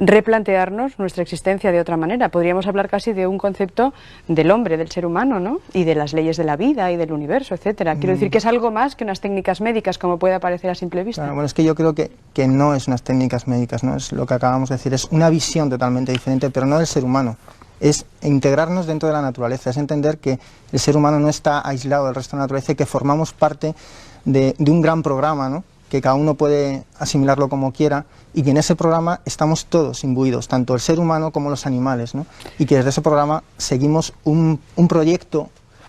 replantearnos nuestra existencia de otra manera. Podríamos hablar casi de un concepto del hombre, del ser humano, ¿no?, y de las leyes de la vida y del universo, etcétera. Quiero decir que es algo más que unas técnicas médicas, como puede parecer a simple vista. Claro, bueno, es que yo creo que no es unas técnicas médicas, ¿no?, es lo que acabamos de decir, es una visión totalmente diferente, pero no del ser humano. Es integrarnos dentro de la naturaleza, es entender que el ser humano no está aislado del resto de la naturaleza y que formamos parte de un gran programa, ¿no?, que cada uno puede asimilarlo como quiera, y que en ese programa estamos todos imbuidos, tanto el ser humano como los animales, ¿no?, y que desde ese programa seguimos un proyecto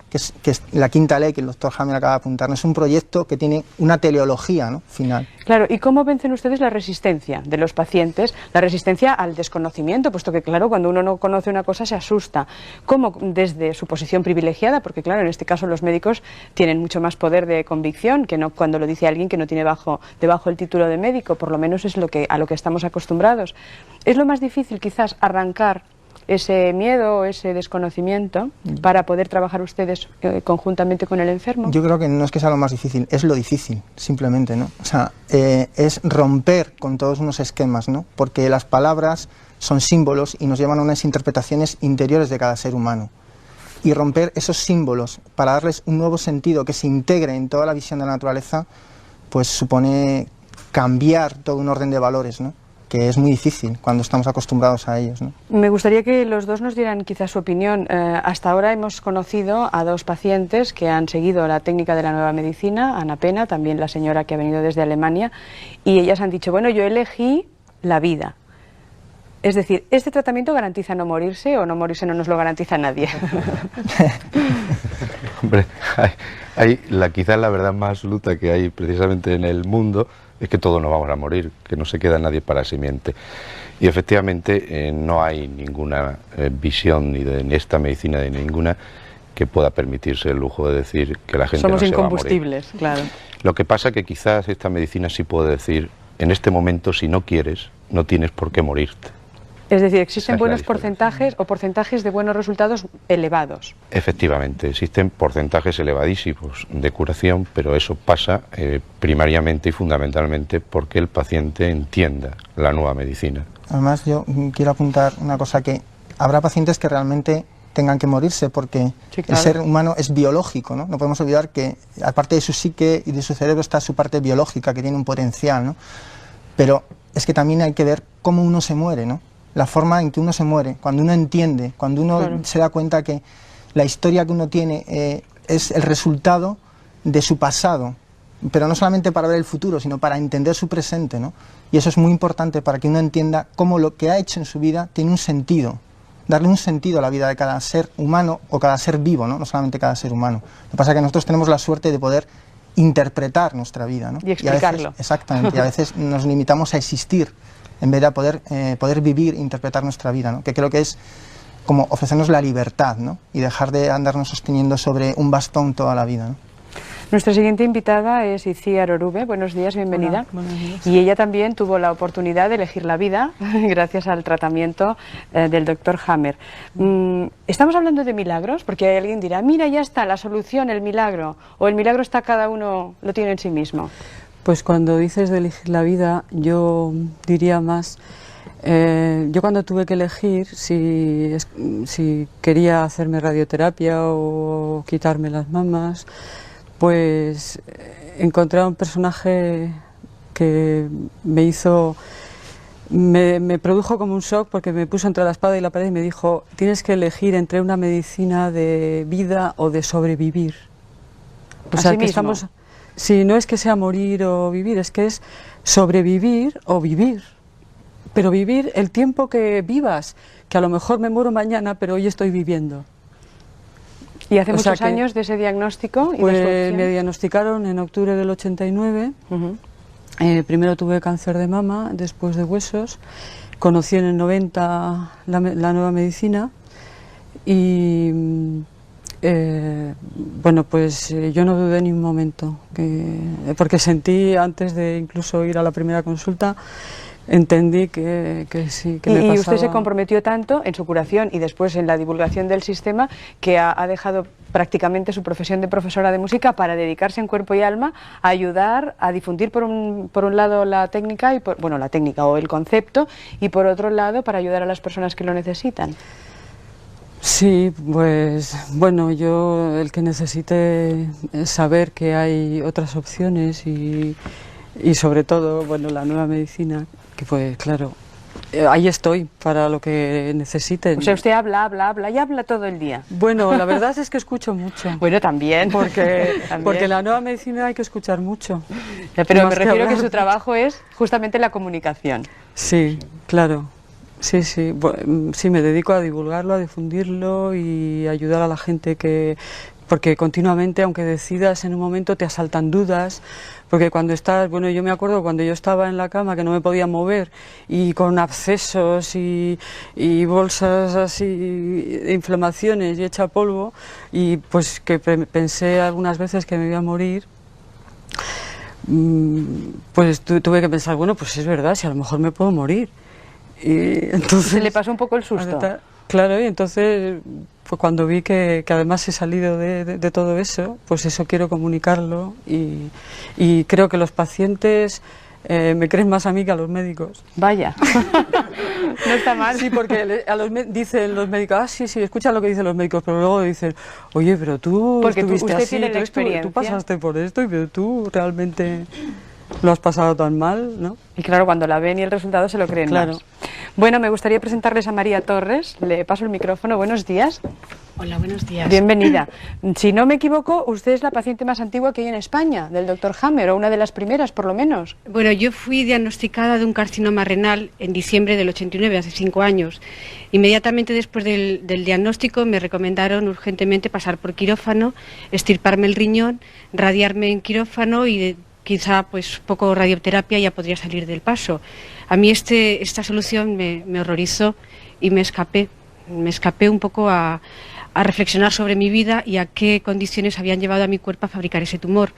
que es la quinta ley que el doctor Hammer acaba de apuntarnos, es un proyecto que tiene una teleología, ¿no?, final. Claro, ¿y cómo vencen ustedes la resistencia de los pacientes, la resistencia al desconocimiento? Puesto que, claro, cuando uno no conoce una cosa se asusta. ¿Cómo desde su posición privilegiada? Porque, claro, en este caso los médicos tienen mucho más poder de convicción que no cuando lo dice alguien que no tiene debajo el título de médico, por lo menos es a lo que estamos acostumbrados. ¿Es lo más difícil quizás arrancar ese miedo, ese desconocimiento, para poder trabajar ustedes conjuntamente con el enfermo? Yo creo que no es que sea lo más difícil, es lo difícil, simplemente, ¿no? O sea, es romper con todos unos esquemas, ¿no?, porque las palabras son símbolos y nos llevan a unas interpretaciones interiores de cada ser humano. Y romper esos símbolos para darles un nuevo sentido que se integre en toda la visión de la naturaleza, pues supone cambiar todo un orden de valores, ¿no?, que es muy difícil cuando estamos acostumbrados a ellos, ¿no? Me gustaría que los dos nos dieran quizás su opinión. Hasta ahora hemos conocido a dos pacientes que han seguido la técnica de la nueva medicina, Ana Pena, también la señora que ha venido desde Alemania, y ellas han dicho, bueno, yo elegí la vida. Es decir, ¿este tratamiento garantiza no morirse o no morirse no nos lo garantiza nadie? Hombre, quizás la verdad más absoluta que hay precisamente en el mundo es que todos nos vamos a morir, que no se queda nadie para simiente. Y efectivamente no hay ninguna visión ni de esta medicina de ninguna que pueda permitirse el lujo de decir que la gente somos no se va a morir. Somos incombustibles, claro. Lo que pasa que quizás esta medicina sí puede decir, en este momento si no quieres, no tienes por qué morirte. Es decir, existen buenos porcentajes o porcentajes de buenos resultados elevados. Efectivamente, existen porcentajes elevadísimos de curación, pero eso pasa primariamente y fundamentalmente porque el paciente entienda la nueva medicina. Además, yo quiero apuntar una cosa, que habrá pacientes que realmente tengan que morirse, porque sí, claro, el ser humano es biológico, ¿no? No podemos olvidar que aparte de su psique y de su cerebro está su parte biológica, que tiene un potencial, ¿no? Pero es que también hay que ver cómo uno se muere, ¿no? La forma en que uno se muere, cuando uno entiende, cuando uno claro, se da cuenta que la historia que uno tiene es el resultado de su pasado, pero no solamente para ver el futuro, sino para entender su presente, ¿no? Y eso es muy importante para que uno entienda cómo lo que ha hecho en su vida tiene un sentido, darle un sentido a la vida de cada ser humano o cada ser vivo, ¿no? No solamente cada ser humano. Lo que pasa es que nosotros tenemos la suerte de poder interpretar nuestra vida, ¿no? Y explicarlo. Y a veces, exactamente, y a veces nos limitamos a existir en vez de a poder vivir e interpretar nuestra vida, ¿no? Que creo que es como ofrecernos la libertad, ¿no? Y dejar de andarnos sosteniendo sobre un bastón toda la vida, ¿no? Nuestra siguiente invitada es Icíar Orube. Buenos días, bienvenida. Hola, buenos días. Y ella también tuvo la oportunidad de elegir la vida gracias al tratamiento del Dr. Hammer. Estamos hablando de milagros, porque alguien dirá, mira, ya está la solución, el milagro, o el milagro está cada uno, lo tiene en sí mismo. Pues cuando dices de elegir la vida, yo diría más, yo cuando tuve que elegir si quería hacerme radioterapia o quitarme las mamas, pues encontré a un personaje que me produjo como un shock, porque me puso entre la espada y la pared y me dijo, tienes que elegir entre una medicina de vida o de sobrevivir. O sea, que estamos, si no es que sea morir o vivir, es que es sobrevivir o vivir. Pero vivir el tiempo que vivas, que a lo mejor me muero mañana, pero hoy estoy viviendo. ¿Y hace muchos años de ese diagnóstico? Pues me diagnosticaron en octubre del 89. Primero tuve cáncer de mama, después de huesos. Conocí en el 90 la nueva medicina. Y bueno, pues yo no dudé ni un momento. Porque sentí, antes de incluso ir a la primera consulta, entendí que sí, que me pasaba. Y usted se comprometió tanto en su curación y después en la divulgación del sistema, que ha dejado prácticamente su profesión de profesora de música para dedicarse en cuerpo y alma a ayudar a difundir por un lado la técnica, la técnica o el concepto, y por otro lado para ayudar a las personas que lo necesitan. Sí, pues bueno, yo el que necesite saber que hay otras opciones y sobre todo, bueno, la nueva medicina, que pues claro, ahí estoy para lo que necesiten. O sea, usted habla y habla todo el día. Bueno, la verdad es que escucho mucho. Bueno, también. Porque la nueva medicina hay que escuchar mucho. Ya, pero me refiero que su trabajo es justamente la comunicación. Sí, claro. Sí, sí. Bueno, sí, me dedico a divulgarlo, a difundirlo y ayudar a la gente porque continuamente, aunque decidas en un momento, te asaltan dudas, porque cuando estás, bueno, yo me acuerdo cuando yo estaba en la cama que no me podía mover y con abscesos y bolsas así, inflamaciones y hecha polvo, y pues que pensé algunas veces que me iba a morir, pues tuve que pensar, bueno, pues es verdad, si a lo mejor me puedo morir. Y entonces, ¿se le pasó un poco el susto? Claro, y entonces pues cuando vi que además he salido de todo eso, pues eso quiero comunicarlo y creo que los pacientes me creen más a mí que a los médicos. Vaya, no está mal. Sí, porque dicen los médicos, sí, escuchan lo que dicen los médicos, pero luego dicen, oye, pero tú estuviste así, tiene la experiencia. tú pasaste por esto, pero tú realmente lo has pasado tan mal, ¿no? Y claro, cuando la ven y el resultado se lo creen claro. Más. Bueno, me gustaría presentarles a María Torres. Le paso el micrófono. Buenos días. Hola, buenos días. Bienvenida. Si no me equivoco, usted es la paciente más antigua que hay en España, del Dr. Hammer, o una de las primeras, por lo menos. Bueno, yo fui diagnosticada de un carcinoma renal en diciembre del 89, hace 5 años. Inmediatamente después del diagnóstico me recomendaron urgentemente pasar por quirófano, extirparme el riñón, radiarme en quirófano y quizá pues poco radioterapia ya podría salir del paso. A mí esta solución me horrorizó y me escapé un poco a a reflexionar sobre mi vida y a qué condiciones habían llevado a mi cuerpo a fabricar ese tumor.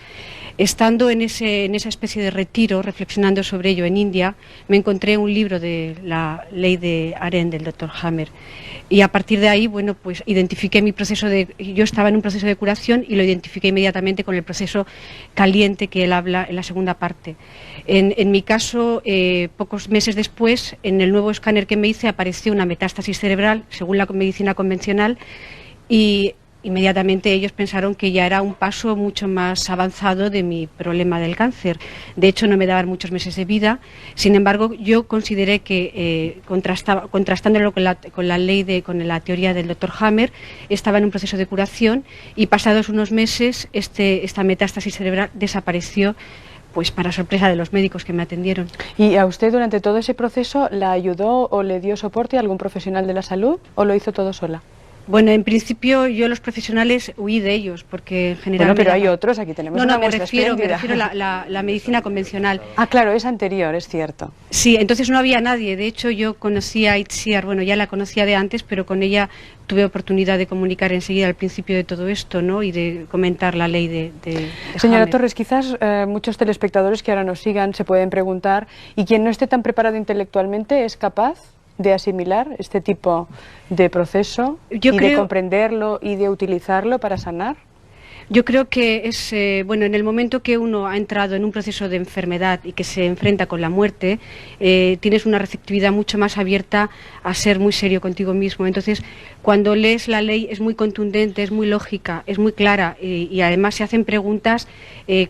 Estando en esa especie de retiro, reflexionando sobre ello en India, me encontré un libro de la ley de Aren del Dr. Hammer. Y a partir de ahí, bueno, pues identifiqué mi proceso yo estaba en un proceso de curación y lo identifiqué inmediatamente con el proceso caliente que él habla en la segunda parte. En mi caso, pocos meses después, en el nuevo escáner que me hice apareció una metástasis cerebral, según la medicina convencional, y inmediatamente ellos pensaron que ya era un paso mucho más avanzado de mi problema del cáncer. De hecho, no me daban muchos meses de vida. Sin embargo, yo consideré que, contrastándolo con la teoría del Dr. Hammer, estaba en un proceso de curación y pasados unos meses esta metástasis cerebral desapareció, pues para sorpresa de los médicos que me atendieron. ¿Y a usted durante todo ese proceso la ayudó o le dio soporte a algún profesional de la salud o lo hizo todo sola? Bueno, en principio yo los profesionales huí de ellos porque en general... Bueno, pero hay otros, aquí tenemos una muestra espléndida. Me refiero a la medicina convencional. Ah, claro, es anterior, es cierto. Sí, entonces no había nadie. De hecho, yo conocí a Itziar, bueno, ya la conocía de antes, pero con ella tuve oportunidad de comunicar enseguida al principio de todo esto, ¿no? Y de comentar la ley de Señora Hammer. Torres, quizás muchos telespectadores que ahora nos sigan se pueden preguntar, ¿y quien no esté tan preparado intelectualmente es capaz de asimilar este tipo de proceso de comprenderlo y de utilizarlo para sanar? Yo creo que es, bueno, en el momento que uno ha entrado en un proceso de enfermedad y que se enfrenta con la muerte, tienes una receptividad mucho más abierta a ser muy serio contigo mismo. Entonces, cuando lees la ley es muy contundente, es muy lógica, es muy clara y además se hacen preguntas,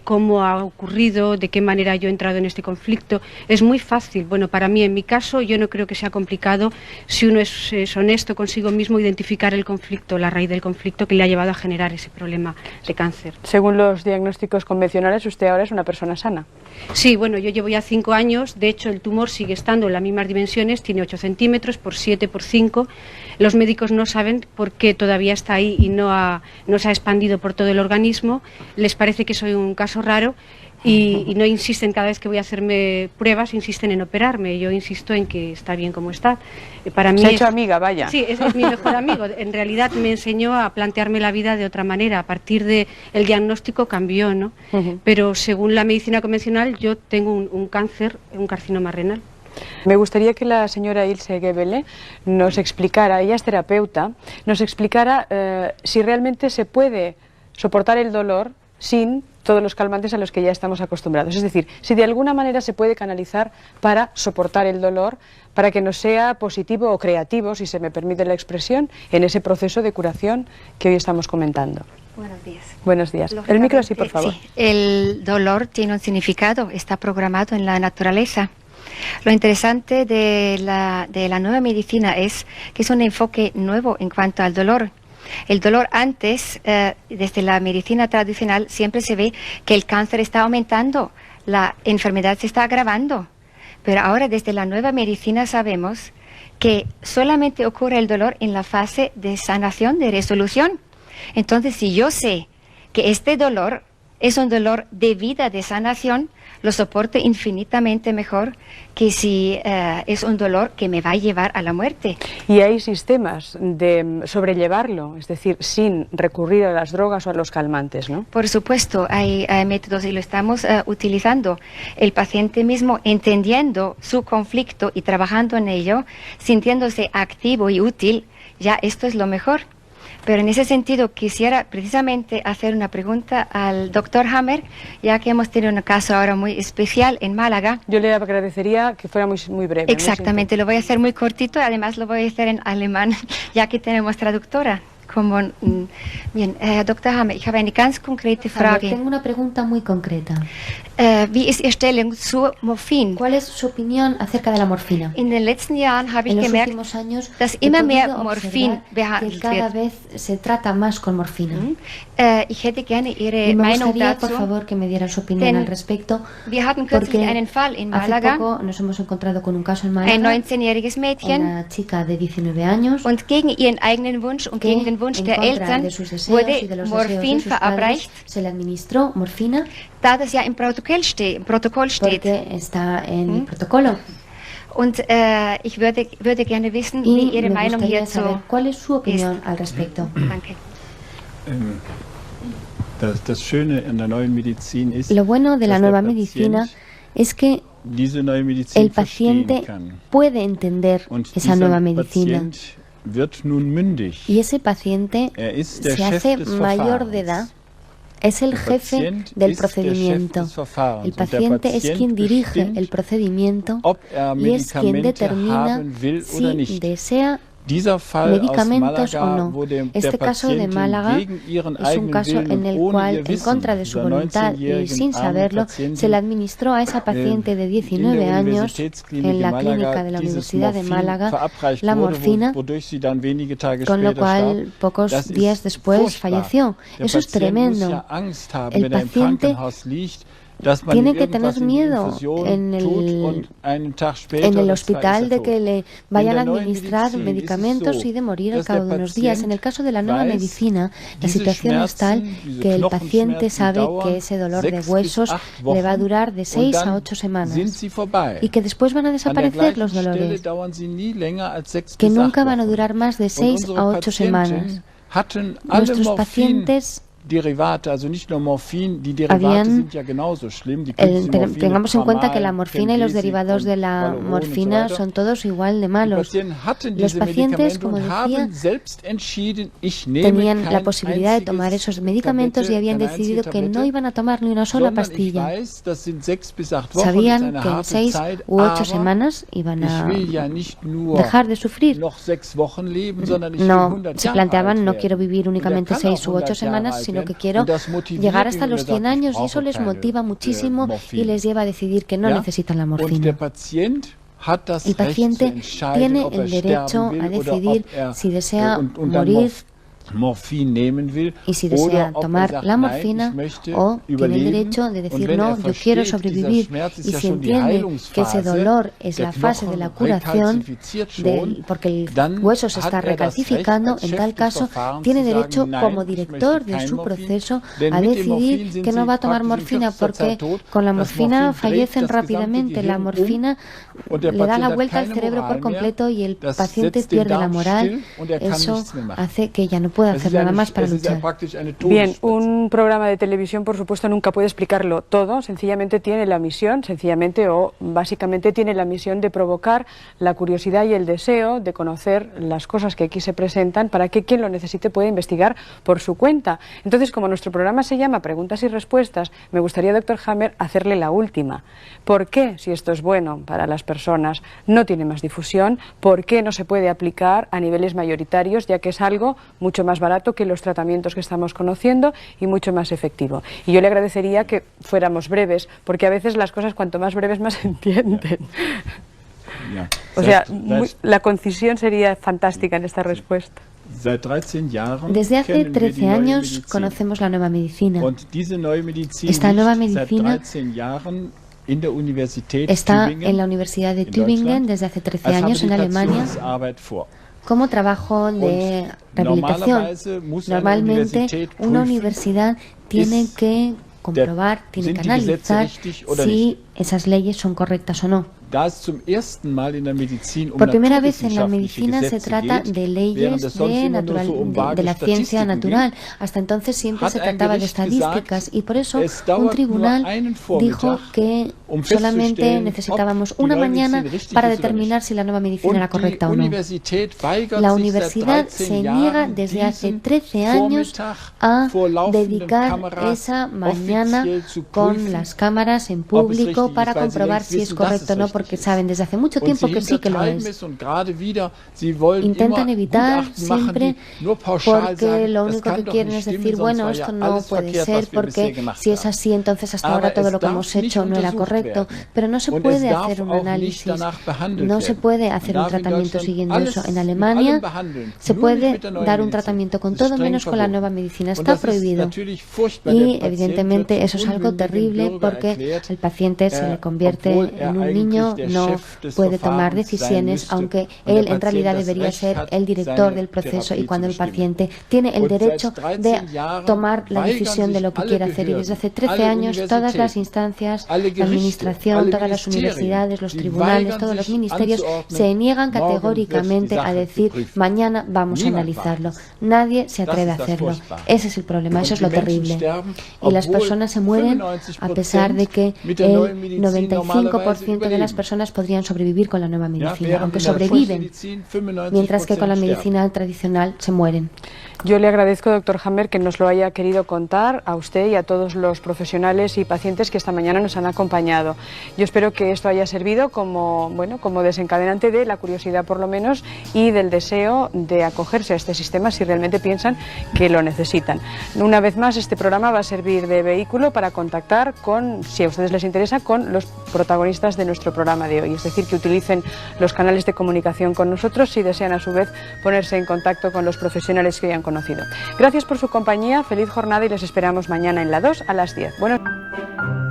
cómo ha ocurrido, de qué manera yo he entrado en este conflicto. Es muy fácil. Bueno, para mí, en mi caso, yo no creo que sea complicado si uno es honesto consigo mismo, identificar el conflicto, la raíz del conflicto que le ha llevado a generar ese problema de cáncer. Según los diagnósticos convencionales, usted ahora es una persona sana. Sí, bueno, yo llevo ya 5 años, de hecho el tumor sigue estando en las mismas dimensiones, tiene 8 centímetros por 7 por 5. Los médicos no saben por qué todavía está ahí y no se ha expandido por todo el organismo. Les parece que soy un caso raro y no insisten, cada vez que voy a hacerme pruebas, insisten en operarme. Yo insisto en que está bien como está. Para mí se ha hecho amiga, vaya. Sí, es mi mejor amigo. En realidad me enseñó a plantearme la vida de otra manera. A partir del diagnóstico cambió, ¿no? Pero según la medicina convencional yo tengo un cáncer, un carcinoma renal. Me gustaría que la señora Ilse Gebele nos explicara, ella es terapeuta, nos explicara si realmente se puede soportar el dolor sin todos los calmantes a los que ya estamos acostumbrados. Es decir, si de alguna manera se puede canalizar para soportar el dolor, para que nos sea positivo o creativo, si se me permite la expresión, en ese proceso de curación que hoy estamos comentando. Buenos días. Buenos días. El micro así, por favor. Sí, el dolor tiene un significado, está programado en la naturaleza. Lo interesante de la nueva medicina es que es un enfoque nuevo en cuanto al dolor. El dolor antes, desde la medicina tradicional, siempre se ve que el cáncer está aumentando, la enfermedad se está agravando. Pero ahora desde la nueva medicina sabemos que solamente ocurre el dolor en la fase de sanación, de resolución. Entonces, si yo sé que este dolor es un dolor de vida, de sanación, lo soporto infinitamente mejor que si es un dolor que me va a llevar a la muerte. Y hay sistemas de sobrellevarlo, es decir, sin recurrir a las drogas o a los calmantes, ¿no? Por supuesto, hay métodos y lo estamos utilizando. El paciente mismo entendiendo su conflicto y trabajando en ello, sintiéndose activo y útil, ya esto es lo mejor. Pero en ese sentido quisiera precisamente hacer una pregunta al doctor Hammer, ya que hemos tenido un caso ahora muy especial en Málaga. Yo le agradecería que fuera muy breve. Exactamente, lo voy a hacer muy cortito, además lo voy a hacer en alemán, ya que tenemos traductora. Bien, Dr. Hammer, ich habe eine ganz konkrete Frage. Tengo una pregunta muy concreta. Wie ist Ihre Stellung zu Morphin? ¿Cuál es su opinión acerca de la morfina? In den letzten Jahren habe ich gemerkt, dass immer mehr Morphin behandelt que cada wird. vez se trata más con morfina. Ich hätte gerne Ihre Y me Meinung gustaría, dazu. por favor, que me dieran su opinión al respecto. Wir hatten kürzlich Porque einen Fall in hace Málaga, poco nos hemos encontrado con un caso en ein Málaga, 19-jähriges Mädchen, una chica de 19 años, und gegen ihren eigenen Wunsch und gegen den Wunsch en der contra Eltern de sus deseos y wurde de los Morphin deseos de sus verabreicht, padres, se le administró morfina da das ja im Protokoll steht. porque está en el protocolo. Und ich würde gerne wissen, wie Ihre Meinung hierzu saber cuál es su opinión al respecto. Danke. Das Schöne an der neuen Medizin ist, Lo bueno de la nueva medicina es que el paciente puede entender esa nueva medicina y ese paciente se hace mayor de edad. Es el jefe del procedimiento. El paciente es quien dirige el procedimiento y es quien determina si desea medicamentos o no. Este caso de Málaga es un caso en el cual, en contra de su voluntad y sin saberlo, se le administró a esa paciente de 19 años en la clínica de la Universidad de Málaga la morfina, con lo cual pocos días después falleció. Eso es tremendo. El paciente tiene que tener miedo en el hospital de que le vayan a administrar medicamentos y de morir al cabo de unos días. En el caso de la nueva medicina, la situación es tal que el paciente sabe que ese dolor de huesos le va a durar de 6 a 8 semanas y que después van a desaparecer los dolores, que nunca van a durar más de 6 a 8 semanas. Nuestros pacientes tengamos en cuenta que la morfina y los derivados de la morfina son todos igual de malos. Los pacientes, como decía, tenían la posibilidad de tomar esos medicamentos y habían decidido que no iban a tomar ni una sola pastilla. Sabían que en 6 u 8 semanas iban a dejar de sufrir. No se planteaban, no quiero vivir únicamente 6 u 8 semanas, sino que quiero llegar hasta los 100 años, y eso les motiva muchísimo y les lleva a decidir que no necesitan la morfina. El paciente tiene el derecho a decidir si desea morir y si desea tomar la morfina, o tiene el derecho de decir no, yo quiero sobrevivir. Y si entiende que ese dolor es la fase de la curación, porque el hueso se está recalcificando, en tal caso tiene derecho como director de su proceso a decidir que no va a tomar morfina, porque con la morfina fallecen rápidamente. La morfina le da la vuelta al cerebro por completo y el paciente pierde la moral. Eso hace que ya no puede hacer nada más para luchar. Bien, un programa de televisión, por supuesto, nunca puede explicarlo todo. Sencillamente tiene la misión, básicamente tiene la misión de provocar la curiosidad y el deseo de conocer las cosas que aquí se presentan, para que quien lo necesite pueda investigar por su cuenta. Entonces, como nuestro programa se llama Preguntas y Respuestas, me gustaría, doctor Hammer, hacerle la última. ¿Por qué, si esto es bueno para las personas, no tiene más difusión? ¿Por qué no se puede aplicar a niveles mayoritarios, ya que es algo mucho más barato que los tratamientos que estamos conociendo y mucho más efectivo? Y yo le agradecería que fuéramos breves, porque a veces las cosas cuanto más breves más se entienden. O sea, la concisión sería fantástica en esta respuesta. Desde hace 13 años conocemos la nueva medicina. Esta nueva medicina está en la Universidad de Tübingen desde hace 13 años en Alemania como trabajo de rehabilitación. Normalmente una universidad tiene que comprobar, tiene que analizar si esas leyes son correctas o no. Por primera vez en la medicina se trata de leyes de la ciencia natural. Hasta entonces siempre se trataba de estadísticas, y por eso un tribunal dijo que solamente necesitábamos una mañana para determinar si la nueva medicina era correcta o no. La universidad se niega desde hace 13 años a dedicar esa mañana con las cámaras en público para comprobar si es correcto o no, porque saben desde hace mucho tiempo que sí que lo es. Intentan evitar siempre, porque lo único que quieren es decir, bueno, esto no puede ser, porque si es así, entonces hasta ahora todo lo que hemos hecho no era correcto. Pero no se puede hacer un análisis, no se puede hacer un tratamiento siguiendo eso. En Alemania se puede dar un tratamiento con todo menos con la nueva medicina. Está prohibido. Y evidentemente eso es algo terrible, porque el paciente se le convierte en un niño médico no puede tomar decisiones, aunque él en realidad debería ser el director del proceso, y cuando el paciente tiene el derecho de tomar la decisión de lo que quiere hacer. Y desde hace 13 años todas las instancias, la administración, todas las universidades, los tribunales, todos los ministerios se niegan categóricamente a decir mañana vamos a analizarlo. Nadie se atreve a hacerlo. Ese es el problema, eso es lo terrible. Y las personas se mueren a pesar de que el 95% de las personas podrían sobrevivir con la nueva medicina, aunque sobreviven, mientras que con la medicina tradicional se mueren. Yo le agradezco, doctor Hammer, que nos lo haya querido contar a usted y a todos los profesionales y pacientes que esta mañana nos han acompañado. Yo espero que esto haya servido como, bueno, como desencadenante de la curiosidad, por lo menos, y del deseo de acogerse a este sistema si realmente piensan que lo necesitan. Una vez más, este programa va a servir de vehículo para contactar con, si a ustedes les interesa, con los protagonistas de nuestro programa de hoy. Es decir, que utilicen los canales de comunicación con nosotros si desean a su vez ponerse en contacto con los profesionales que hayan conocido. Gracias por su compañía, feliz jornada y les esperamos mañana en la 2 a las 10. Bueno.